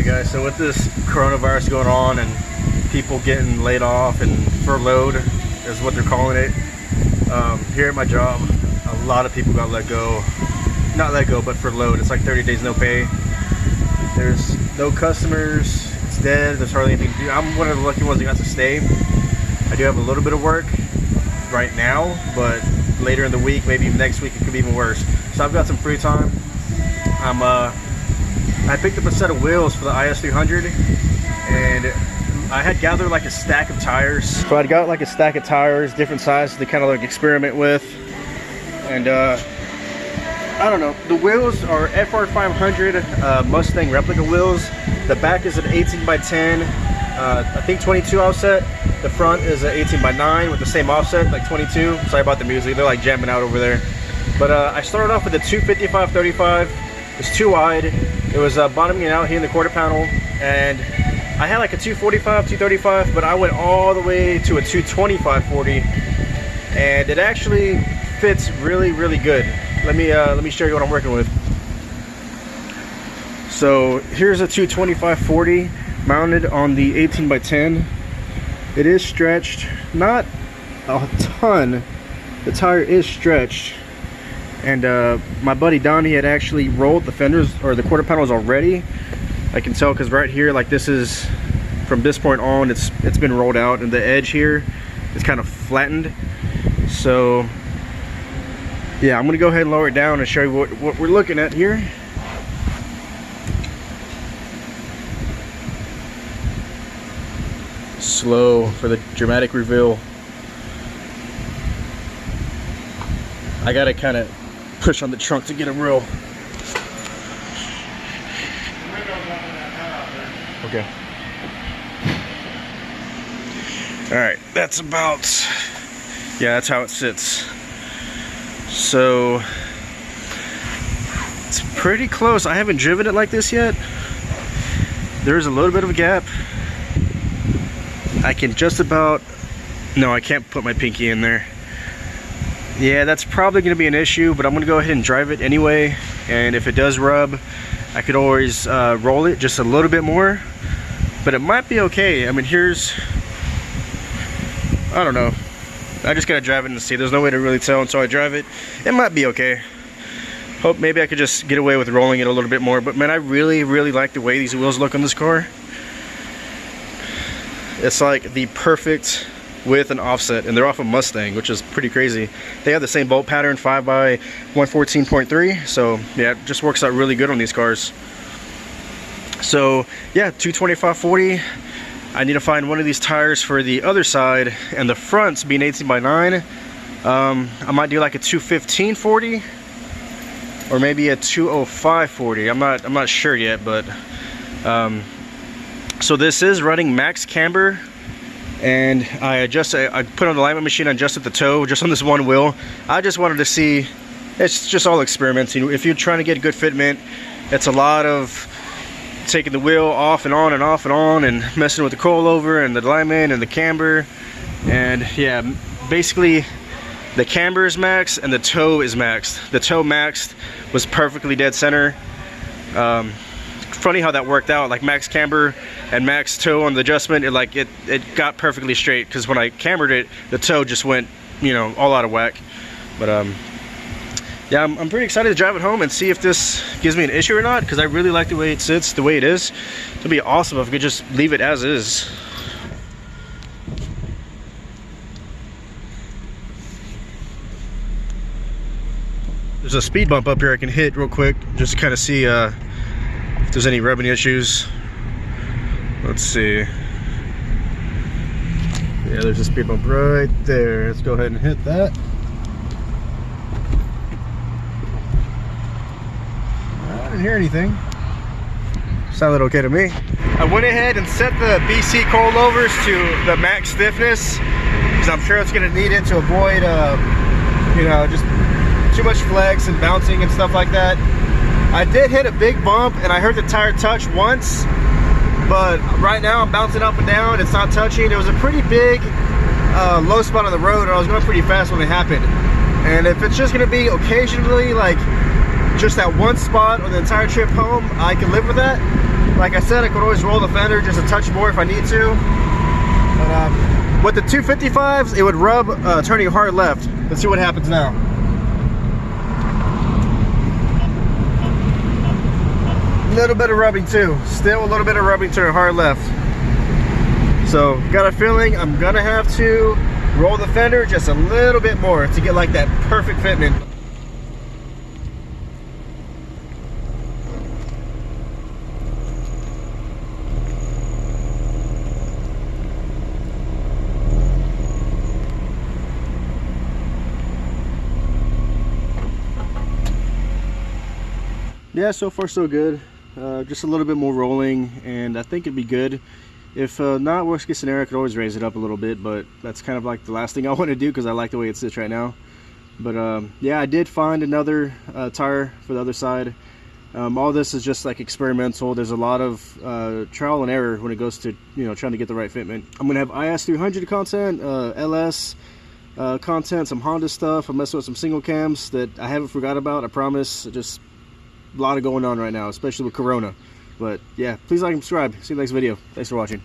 Alright guys, so with this coronavirus going on and people getting laid off and furloughed is what they're calling it, here at my job, a lot of people got let go. Not let go, but furloughed. It's like 30 days no pay. There's no customers, it's dead, there's hardly anything to do. I'm one of the lucky ones that got to stay. I do have a little bit of work right now, but later in the week, maybe next week, it could be even worse. So I've got some free time. I picked up a set of wheels for the IS300, and I had gathered like a stack of tires. So I'd got like a stack of tires, different sizes to kind of like experiment with. And I don't know, the wheels are FR500 Mustang replica wheels. The back is an 18 by 10, I think 22 offset. The front is an 18 by 9 with the same offset, like 22. Sorry about the music, they're like jamming out over there. But I started off with a 255/35. It's too wide. It was bottoming out here in the quarter panel, and I had like a 245, 235, but I went all the way to a 225/40, and it actually fits really, really good. Let me show you what I'm working with. So here's a 225/40 mounted on the 18 by 10. It is stretched, not a ton. The tire is stretched. And my buddy Donnie had actually rolled the fenders or the quarter panels already. I can tell because right here, like this is from this point on, it's been rolled out, and the edge here is kind of flattened. So yeah, I'm gonna go ahead and lower it down and show you what we're looking at here. Slow for the dramatic reveal. I gotta kind of push on the trunk to get a real. Okay. All right, that's about, yeah, that's how it sits. So it's pretty close. I haven't driven it like this yet. There's a little bit of a gap. I can just about, no, I can't put my pinky in there. Yeah, that's probably going to be an issue, but I'm going to go ahead and drive it anyway, and if it does rub, I could always roll it just a little bit more, but it might be okay. I mean, here's, I don't know, I just gotta drive it and see. There's no way to really tell until I drive it. It might be okay. Hope maybe I could just get away with rolling it a little bit more, but man, I really, really like the way these wheels look on this car. It's like the perfect width and offset, and they're off a Mustang, which is pretty crazy. They have the same bolt pattern, 5x114.3, so yeah, it just works out really good on these cars. So yeah, 225/40. I need to find one of these tires for the other side, and the fronts being 18 by 9. I might do like a 215/40 or maybe a 205/40. I'm not sure yet, but so this is running max camber. And I put on the alignment machine, I adjusted the toe just on this one wheel. I just wanted to see, it's just all experimenting. If you're trying to get good fitment, it's a lot of taking the wheel off and on and off and on and messing with the coilover and the alignment and the camber. And yeah, basically the camber is maxed and the toe is maxed. The toe maxed was perfectly dead center. Funny how that worked out, like max camber and max toe on the adjustment, it got perfectly straight, because when I cambered it, the toe just went, you know, all out of whack. But yeah, I'm pretty excited to drive it home and see if this gives me an issue or not, because I really like the way it sits, the way it is. It'd be awesome if we could just leave it as is. There's a speed bump up here I can hit real quick, just to kind of see if there's any rubbing issues. Let's see. Yeah, there's a speed bump right there. Let's go ahead and hit that. I didn't hear anything. Sounded okay to me. I went ahead and set the BC coilovers to the max stiffness, because I'm sure it's going to need it to avoid, you know, just too much flex and bouncing and stuff like that. I did hit a big bump and I heard the tire touch once, but right now I'm bouncing up and down. It's not touching. It was a pretty big low spot on the road, and I was going pretty fast when it happened. And if it's just going to be occasionally, like just that one spot on the entire trip home, I can live with that. Like I said, I could always roll the fender just a touch more if I need to. But with the 255s, it would rub turning hard left. Let's see what happens now. A little bit of rubbing too. Still a little bit of rubbing turning hard left. So got a feeling I'm gonna have to roll the fender just a little bit more to get like that perfect fitment. Yeah, so far so good. Just a little bit more rolling, and I think it'd be good. If not, worst case scenario, I could always raise it up a little bit, but that's kind of like the last thing I want to do because I like the way it sits right now. But yeah, I did find another tire for the other side. All this is just like experimental. There's a lot of trial and error when it goes to, you know, trying to get the right fitment. I'm gonna have IS300 content, LS content, some Honda stuff. I'm messing with some single cams that I haven't forgot about, I promise. Just a lot of going on right now, especially with Corona. But yeah, please like and subscribe. See you next video. Thanks for watching.